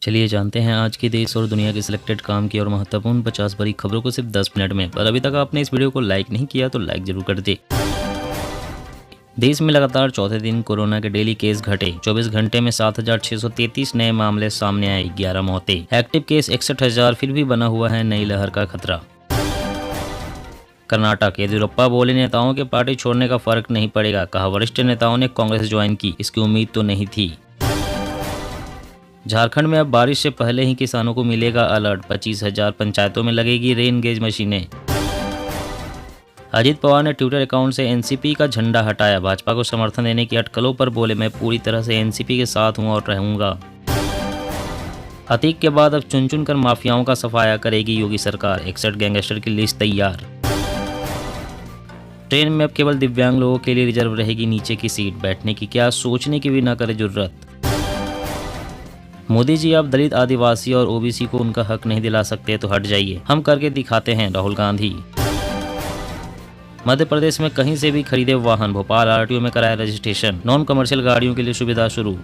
चलिए जानते हैं आज की देश और दुनिया की सिलेक्टेड काम की और महत्वपूर्ण 50 बड़ी खबरों को सिर्फ 10 मिनट में। पर अभी तक आपने इस वीडियो को लाइक नहीं किया तो लाइक जरूर कर दे। देश में लगातार चौथे दिन कोरोना के डेली केस घटे। 24 घंटे में 7,633 नए मामले सामने आए, 11 मौतें। एक्टिव केस 61,000, फिर भी बना हुआ है नई लहर का खतरा। कर्नाटक, येदियुरप्पा बोले नेताओं के पार्टी छोड़ने का फर्क नहीं पड़ेगा। कहा वरिष्ठ नेताओं ने कांग्रेस ज्वाइन की, इसकी उम्मीद तो नहीं थी। झारखंड में अब बारिश से पहले ही किसानों को मिलेगा अलर्ट। 25,000 पंचायतों में लगेगी रेन गेज मशीनें। अजित पवार ने ट्विटर अकाउंट से एनसीपी का झंडा हटाया। भाजपा को समर्थन देने की अटकलों पर बोले, मैं पूरी तरह से एनसीपी के साथ हूं और रहूंगा। अतीक के बाद अब चुन चुन कर माफियाओं का सफाया करेगी योगी सरकार। 61 गैंगस्टर की लिस्ट तैयार। ट्रेन में अब केवल दिव्यांग लोगों के लिए रिजर्व रहेगी नीचे की सीट। बैठने की क्या, सोचने की भी ना करे जरूरत। मोदी जी, आप दलित, आदिवासी और ओबीसी को उनका हक नहीं दिला सकते तो हट जाइए, हम करके दिखाते हैं। राहुल गांधी। मध्य प्रदेश में कहीं से भी खरीदे वाहन, भोपाल आरटीओ में कराया रजिस्ट्रेशन। नॉन कमर्शियल गाड़ियों के लिए सुविधा शुरू।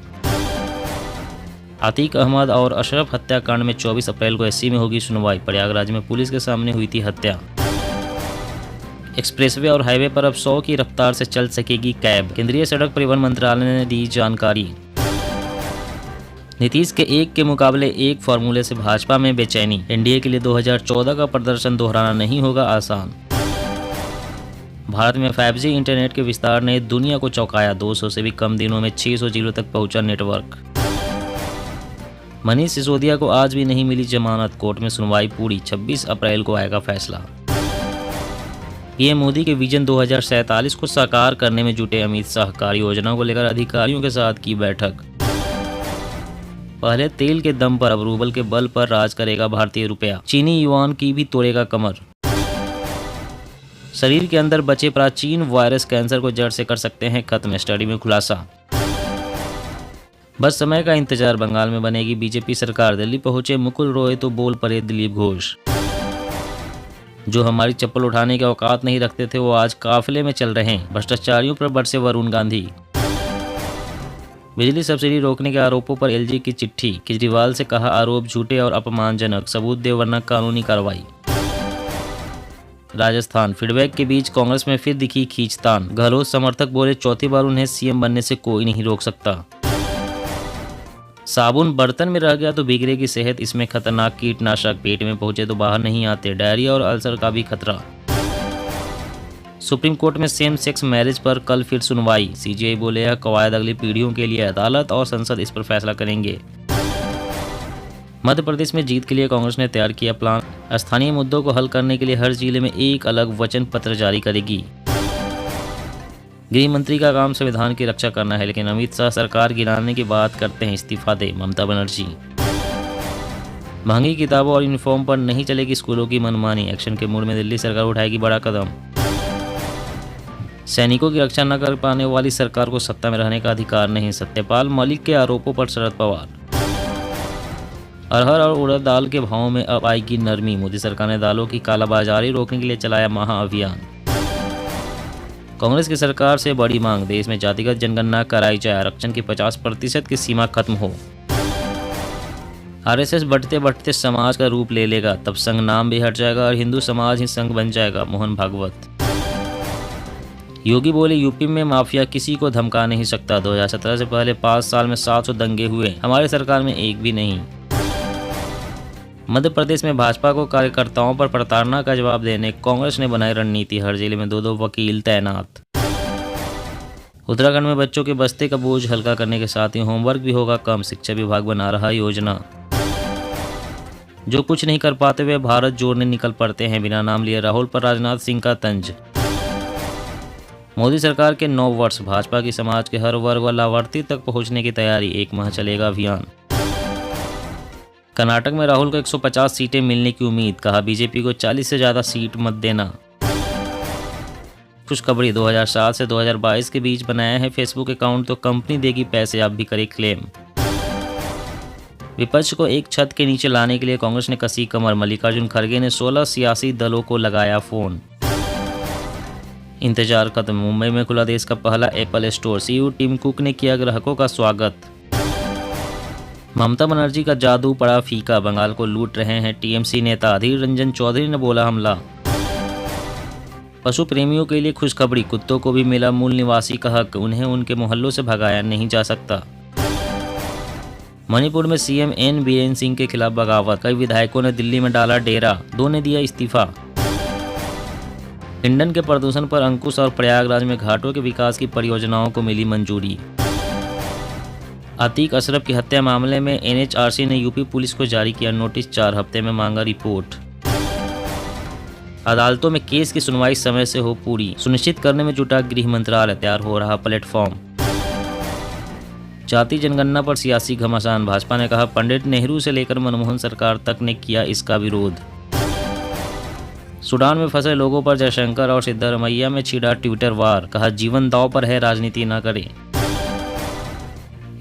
अतीक अहमद और अशरफ हत्याकांड में 24 अप्रैल को एससी में होगी सुनवाई। प्रयागराज में पुलिस के सामने हुई थी हत्या। एक्सप्रेसवे और हाईवे पर अब 100 की रफ्तार से चल सकेगी कैब। केंद्रीय सड़क परिवहन मंत्रालय ने दी जानकारी। नीतीश के एक के मुकाबले एक फॉर्मूले से भाजपा में बेचैनी। एनडीए के लिए 2014 का प्रदर्शन दोहराना नहीं होगा आसान। भारत में 5G इंटरनेट के विस्तार ने दुनिया को चौंकाया। 200 से भी कम दिनों में 600 जिलों तक पहुंचा नेटवर्क। मनीष सिसोदिया को आज भी नहीं मिली जमानत। कोर्ट में सुनवाई पूरी। 26 अप्रैल को आएगा फैसला। पीएम मोदी के विजन 2047 को साकार करने में जुटे अमित शाह। कार्य योजनाओं को लेकर अधिकारियों के साथ की बैठक। पहले तेल के दम पर, अब रूबल के बल पर राज करेगा भारतीय रुपया। चीनी युआन की भी तोड़ेगा कमर। शरीर के अंदर बचे प्राचीन वायरस कैंसर को जड़ से कर सकते हैं खत्म, स्टडी में खुलासा। बस समय का इंतजार, बंगाल में बनेगी बीजेपी सरकार। दिल्ली पहुंचे मुकुल रॉय तो बोल पड़े दिलीप घोष। जो हमारी चप्पल उठाने के औकात नहीं रखते थे वो आज काफिले में चल रहे हैं। भ्रष्टाचारियों पर बरसे वरुण गांधी। बिजली सब्सिडी रोकने के आरोपों पर एलजी की चिट्ठी। केजरीवाल से कहा आरोप झूठे और अपमानजनक, सबूत दे वरना कानूनी कार्रवाई। राजस्थान, फीडबैक के बीच कांग्रेस में फिर दिखी खींचतान। गहलोत समर्थक बोले चौथी बार उन्हें सीएम बनने से कोई नहीं रोक सकता। साबुन बर्तन में रह गया तो बिगड़ेगी सेहत, इसमें खतरनाक कीटनाशक। पेट में पहुंचे तो बाहर नहीं आते। डायरिया और अल्सर का भी खतरा। सुप्रीम कोर्ट में सेम सेक्स मैरिज पर कल फिर सुनवाई। सीजीआई बोले यह कवायद अगली पीढ़ियों के लिए, अदालत और संसद इस पर फैसला करेंगे। मध्य प्रदेश में जीत के लिए कांग्रेस ने तैयार किया प्लान। स्थानीय मुद्दों को हल करने के लिए हर जिले में एक अलग वचन पत्र जारी करेगी। गृह मंत्री का काम संविधान की रक्षा करना है, लेकिन अमित शाह सरकार गिराने की बात करते हैं, इस्तीफा दे ममता बनर्जी। महंगी किताबों और यूनिफॉर्म पर नहीं चलेगी स्कूलों की मनमानी। एक्शन के मूड में दिल्ली सरकार उठाएगी बड़ा कदम। सैनिकों की रक्षा न कर पाने वाली सरकार को सत्ता में रहने का अधिकार नहीं। सत्यपाल मलिक के आरोपों पर शरद पवार। अरहर और उड़द दाल के भावों में अब आएगी नरमी। मोदी सरकार ने दालों की कालाबाजारी रोकने के लिए चलाया महाअभियान। कांग्रेस की सरकार से बड़ी मांग, देश में जातिगत जनगणना कराई जाए। आरक्षण की 50% की सीमा खत्म हो। आरएसएस बढ़ते बढ़ते समाज का रूप ले लेगा, तब संघ नाम भी हट जाएगा और हिंदू समाज ही संघ बन जाएगा। मोहन भागवत। योगी बोले यूपी में माफिया किसी को धमका नहीं सकता। 2017 से पहले 5 साल में 700 दंगे हुए, हमारी सरकार में एक भी नहीं। मध्य प्रदेश में भाजपा को कार्यकर्ताओं पर प्रताड़ना का जवाब देने कांग्रेस ने बनाई रणनीति। हर जिले में 2-2 वकील तैनात। उत्तराखंड में बच्चों के बस्ते का बोझ हल्का करने के साथ ही होमवर्क भी होगा कम। शिक्षा विभाग बना रहा योजना। जो कुछ नहीं कर पाते वे भारत जोड़ने निकल पड़ते हैं, बिना नाम लिए राहुल पर राजनाथ सिंह का तंज। मोदी सरकार के 9 वर्ष, भाजपा की समाज के हर वर्ग व लाभार्थी तक पहुंचने की तैयारी। 1 माह चलेगा अभियान। कर्नाटक में राहुल को 150 सीटें मिलने की उम्मीद। कहा बीजेपी को 40 से ज्यादा सीट मत देना। खुशखबरी, 2007 से 2022 के बीच बनाया है फेसबुक अकाउंट तो कंपनी देगी पैसे, आप भी करें क्लेम। विपक्ष को एक छत के नीचे लाने के लिए कांग्रेस ने कसी कमर। मल्लिकार्जुन खड़गे ने 16 सियासी दलों को लगाया फोन। इंतजार खत्म, मुंबई में खुला देश का पहला Apple store. CEO Tim Cook ने किया ग्राहकों का स्वागत। ममता बनर्जी का जादू पड़ा फीका, बंगाल को लूट रहे हैं टीएमसी नेता, अधीर रंजन चौधरी ने बोला हमला। पशु प्रेमियों के लिए खुशखबरी, कुत्तों को भी मिला मूल निवासी का हक, उन्हें उनके मोहल्लों से भगाया नहीं जा सकता। मणिपुर में सीएम एन बीरेन सिंह के खिलाफ बगावत, कई विधायकों ने दिल्ली में डाला डेरा, 2 ने दिया इस्तीफा। हिंडन के प्रदूषण पर अंकुश और प्रयागराज में घाटों के विकास की परियोजनाओं को मिली मंजूरी। अतीक अशरफ की हत्या मामले में एनएचआरसी ने यूपी पुलिस को जारी किया नोटिस, 4 हफ्ते में मांगा रिपोर्ट। अदालतों में केस की सुनवाई समय से हो पूरी, सुनिश्चित करने में जुटा गृह मंत्रालय, तैयार हो रहा प्लेटफॉर्म। जाति जनगणना पर सियासी घमासान, भाजपा ने कहा पंडित नेहरू से लेकर मनमोहन सरकार तक ने किया इसका विरोध। सूडान में फंसे लोगों पर जयशंकर और सिद्धारमैया में छिड़ा ट्विटर वार, कहा जीवन दांव पर है, राजनीति न करें।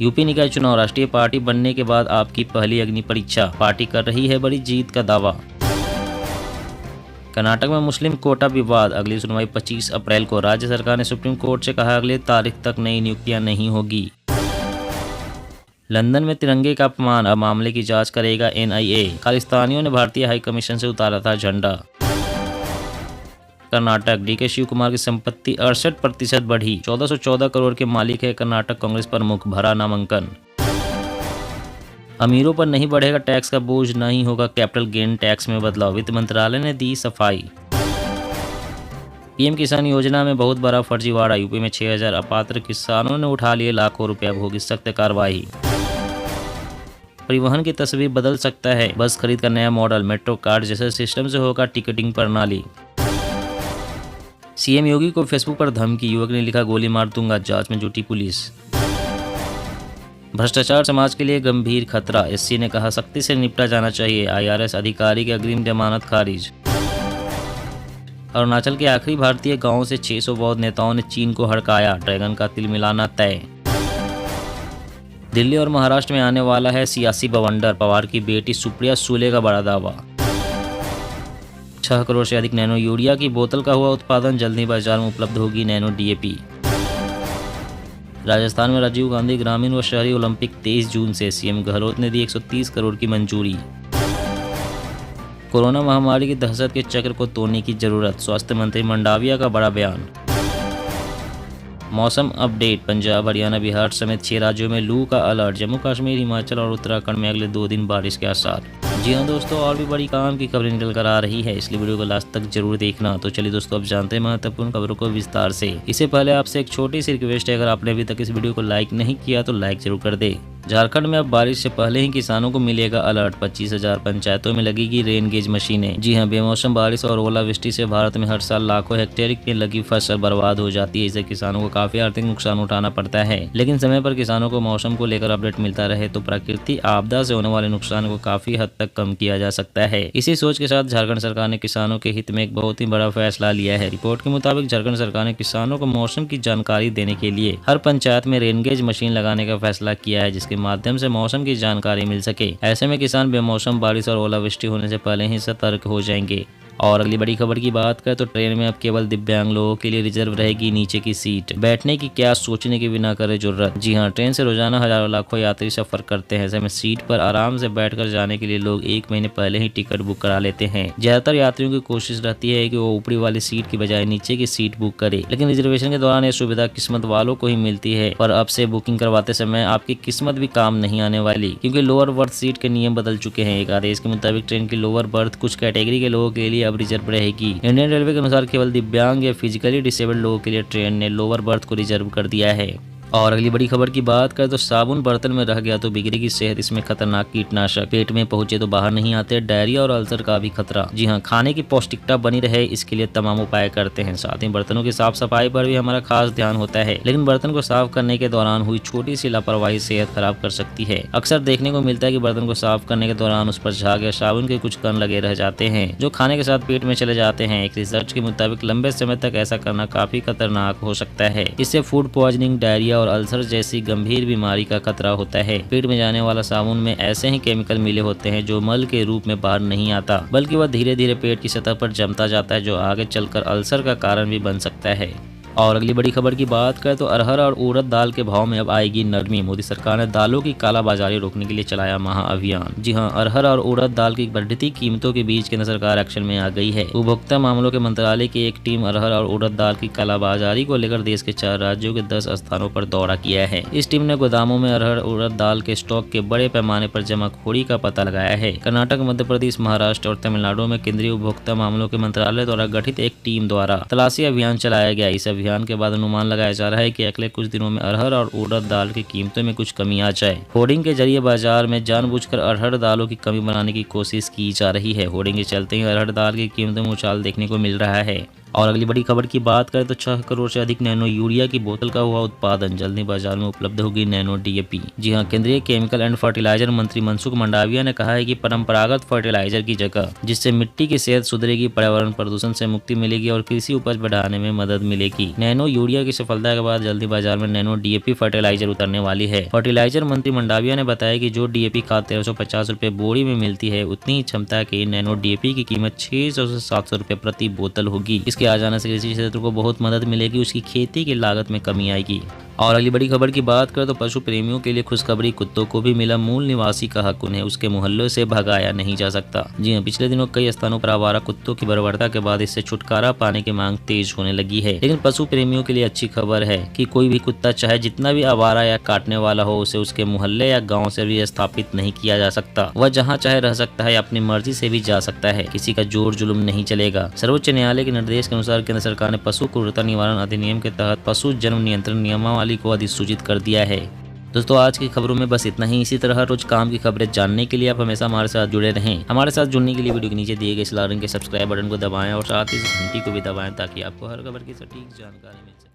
यूपी निकाय चुनाव, राष्ट्रीय पार्टी बनने के बाद आपकी पहली अग्नि परीक्षा, पार्टी कर रही है बड़ी जीत का दावा। कर्नाटक में मुस्लिम कोटा विवाद, अगली सुनवाई 25 अप्रैल को, राज्य सरकार ने सुप्रीम कोर्ट से कहा अगले तारीख तक नई नियुक्तियां नहीं होगी। लंदन में तिरंगे का अपमान, अब मामले की जांच करेगा एनआईए, खालिस्तानियों ने भारतीय हाई कमीशन से उतारा था झंडा। कर्नाटक, डीके शिव कुमार की संपत्ति 68% बढ़ी, 1414 करोड़ के मालिक है कर्नाटक कांग्रेस प्रमुख, भरा नामांकन। अमीरों पर नहीं बढ़ेगा टैक्स का बोझ, नहीं होगा कैपिटल गेन टैक्स में बदलाव, वित्त मंत्रालय ने दी सफाई। पीएम किसान योजना में बहुत बड़ा फर्जीवाड़ा, यूपी में 6000 अपात्र किसानों ने उठा लिए लाखों रुपया, होगी सख्त कार्रवाई। परिवहन की तस्वीर बदल सकता है, बस खरीद का नया मॉडल, मेट्रो कार्ड जैसे सिस्टम से होगा टिकटिंग प्रणाली। सीएम योगी को फेसबुक पर धमकी, युवक ने लिखा गोली मार दूंगा, जांच में जुटी पुलिस। भ्रष्टाचार समाज के लिए गंभीर खतरा, एससी ने कहा सख्ती से निपटा जाना चाहिए, आईआरएस अधिकारी की अग्रिम जमानत खारिज। अरुणाचल के आखिरी भारतीय गांव से 600 बौद्ध नेताओं ने चीन को हड़काया, ड्रैगन का तिल मिलाना तय। दिल्ली और महाराष्ट्र में आने वाला है सियासी बवंडर, पवार की बेटी सुप्रिया सूले का बड़ा दावा। 6 करोड़ से अधिक नैनो यूरिया की बोतल का हुआ उत्पादन, जल्द ही बाजार में उपलब्ध होगी नैनो डीएपी। राजस्थान में राजीव गांधी ग्रामीण व शहरी ओलंपिक 23 जून से, सीएम गहलोत ने दी 130 करोड़ की मंजूरी। कोरोना महामारी की दहशत के चक्र को तोड़ने की जरूरत, स्वास्थ्य मंत्री मंडाविया का बड़ा बयान। मौसम अपडेट, पंजाब हरियाणा बिहार समेत 6 राज्यों में लू का अलर्ट, जम्मू कश्मीर हिमाचल और उत्तराखंड में अगले 2 दिन बारिश के आसार। जी हाँ दोस्तों, और भी बड़ी काम की खबरें निकल कर आ रही है, इसलिए वीडियो को लास्ट तक जरूर देखना। तो चलिए दोस्तों, अब जानते हैं महत्वपूर्ण खबरों को विस्तार से। इससे पहले आपसे एक छोटी सी रिक्वेस्ट है, अगर आपने अभी तक इस वीडियो को लाइक नहीं किया तो लाइक जरूर कर दे। झारखंड में अब बारिश से पहले ही किसानों को मिलेगा अलर्ट, 25,000 पंचायतों में लगेगी रेन गेज मशीनें। जी हाँ, बेमौसम बारिश और ओलावृष्टि से भारत में हर साल लाखों हेक्टेयर में लगी फसल बर्बाद हो जाती है। इससे किसानों को काफी आर्थिक नुकसान उठाना पड़ता है, लेकिन समय पर किसानों को मौसम को लेकर अपडेट मिलता रहे तो प्राकृतिक आपदा से होने वाले नुकसान को काफी हद तक कम किया जा सकता है। इसी सोच के साथ झारखंड सरकार ने किसानों के हित में एक बहुत ही बड़ा फैसला लिया है। रिपोर्ट के मुताबिक झारखंड सरकार ने किसानों को मौसम की जानकारी देने के लिए हर पंचायत में रेनगेज मशीन लगाने का फैसला किया है, जिसके माध्यम से मौसम की जानकारी मिल सके। ऐसे में किसान बेमौसम बारिश और ओलावृष्टि होने से पहले ही सतर्क हो जाएंगे। और अगली बड़ी खबर की बात करें तो ट्रेन में अब केवल दिव्यांग लोगों के लिए रिजर्व रहेगी नीचे की सीट, बैठने की क्या सोचने की भी ना करे जरूरत। जी हाँ, ट्रेन से रोजाना हजारों लाखों यात्री सफर करते हैं। ऐसे में सीट पर आराम से बैठकर जाने के लिए लोग 1 महीने पहले ही टिकट बुक करा लेते हैं। ज्यादातर यात्रियों की कोशिश रहती है कि वो ऊपरी वाली सीट की बजाय नीचे की सीट बुक करे, लेकिन रिजर्वेशन के दौरान ये सुविधा किस्मत वालों को ही मिलती है। पर अब से बुकिंग करवाते समय आपकी किस्मत भी काम नहीं आने वाली, क्योंकि लोअर बर्थ सीट के नियम बदल चुके हैं। एक आदेश के मुताबिक ट्रेन की लोअर बर्थ कुछ कैटेगरी के लोगों के लिए अब रिजर्व रहेगी। इंडियन रेलवे के अनुसार केवल दिव्यांग या फिजिकली डिसेबल्ड लोगों के लिए ट्रेन ने लोअर बर्थ को रिजर्व कर दिया है। और अगली बड़ी खबर की बात करें तो साबुन बर्तन में रह गया तो बिगड़ेगी सेहत, इसमें खतरनाक कीटनाशक, पेट में पहुंचे तो बाहर नहीं आते, डायरिया और अल्सर का भी खतरा। जी हाँ, खाने की पौष्टिकता बनी रहे इसके लिए तमाम उपाय करते हैं। साथ ही बर्तनों की साफ सफाई पर भी हमारा खास ध्यान होता है, लेकिन बर्तन को साफ करने के दौरान हुई छोटी सी लापरवाही सेहत खराब कर सकती है। अक्सर देखने को मिलता है कि बर्तन को साफ करने के दौरान उस पर झाग या साबुन के कुछ कण लगे रह जाते हैं, जो खाने के साथ पेट में चले जाते हैं। एक रिसर्च के मुताबिक लंबे समय तक ऐसा करना काफी खतरनाक हो सकता है। इससे फूड पॉइजनिंग, डायरिया और अल्सर जैसी गंभीर बीमारी का खतरा होता है। पेट में जाने वाला साबुन में ऐसे ही केमिकल मिले होते हैं जो मल के रूप में बाहर नहीं आता, बल्कि वह धीरे धीरे पेट की सतह पर जमता जाता है, जो आगे चलकर अल्सर का कारण भी बन सकता है। और अगली बड़ी खबर की बात करें तो अरहर और उड़द दाल के भाव में अब आएगी नरमी। मोदी सरकार ने दालों की कालाबाजारी रोकने के लिए चलाया महाअभियान। जी हां, अरहर और उड़द दाल की बढ़ती कीमतों के बीच केंद्र सरकार एक्शन में आ गई है। उपभोक्ता मामलों के मंत्रालय की एक टीम अरहर और उड़द दाल की कालाबाजारी को लेकर देश के 4 राज्यों के 10 स्थानों पर दौरा किया है। इस टीम ने गोदामों में अरहर उड़द दाल के स्टॉक के बड़े पैमाने पर जमाखोरी का पता लगाया है। कर्नाटक, मध्य प्रदेश, महाराष्ट्र और तमिलनाडु में केंद्रीय उपभोक्ता मामलों के मंत्रालय द्वारा गठित एक टीम द्वारा तलाशी अभियान चलाया गया। इस अभियान के बाद अनुमान लगाया जा रहा है कि अगले कुछ दिनों में अरहर और उड़द दाल की कीमतों में कुछ कमी आ जाए। होर्डिंग के जरिए बाजार में जानबूझकर अरहर दालों की कमी बनाने की कोशिश की जा रही है। होर्डिंग के चलते ही अरहर दाल की कीमतों में उछाल देखने को मिल रहा है। और अगली बड़ी खबर की बात करें तो 6 करोड़ से अधिक नैनो यूरिया की बोतल का हुआ उत्पादन। जल्द ही बाजार में उपलब्ध होगी नैनो डीएपी। जी हां, केंद्रीय केमिकल एंड फर्टिलाइजर मंत्री मनसुख मंडाविया ने कहा है कि परंपरागत फर्टिलाइजर की जगह जिससे मिट्टी की सेहत सुधरेगी, पर्यावरण प्रदूषण से मुक्ति मिलेगी और कृषि उपज बढ़ाने में मदद मिलेगी। नैनो यूरिया की सफलता के बाद जल्दी बाजार में नैनो डीएपी फर्टिलाइजर उतरने वाली है। फर्टिलाइजर मंत्री मंडाविया ने बताया कि जो डीएपी खाद 1350 रुपए बोरी में मिलती है, उतनी ही क्षमता की नैनो डीएपी की कीमत 600 से 700 रुपए प्रति बोतल होगी। इसके आ जाने से कृषि क्षेत्र को बहुत मदद मिलेगी, उसकी खेती की लागत में कमी आएगी। और अगली बड़ी खबर की बात करें तो पशु प्रेमियों के लिए खुशखबरी, कुत्तों को भी मिला मूल निवासी का हक। उन्हें उसके मोहल्लों से भगाया नहीं जा सकता। जी हां, पिछले दिनों कई स्थानों पर आवारा कुत्तों की बर्बरता के बाद इससे छुटकारा पाने की मांग तेज होने लगी है। लेकिन पशु प्रेमियों के लिए अच्छी खबर है कि कोई भी कुत्ता चाहे जितना भी आवारा या काटने वाला हो, उसे उसके मोहल्ले या गाँव से भी स्थापित नहीं किया जा सकता। वह जहाँ चाहे रह सकता है, अपनी मर्जी से भी जा सकता है। किसी का जोर जुल्म नहीं चलेगा। सर्वोच्च न्यायालय के निर्देश के अनुसार केंद्र सरकार ने पशु क्रूरता निवारण अधिनियम के तहत पशु जन्म नियंत्रण नियमावली को अधिसूचित कर दिया है। दोस्तों, आज की खबरों में बस इतना ही। इसी तरह रोज काम की खबरें जानने के लिए आप हमेशा हमारे साथ जुड़े रहें। हमारे साथ जुड़ने के लिए वीडियो के नीचे दिए गए इस लाल रंग के सब्सक्राइब बटन को दबाएं और साथ ही इस घंटी को भी दबाएं ताकि आपको हर खबर की सटीक जानकारी मिल सके।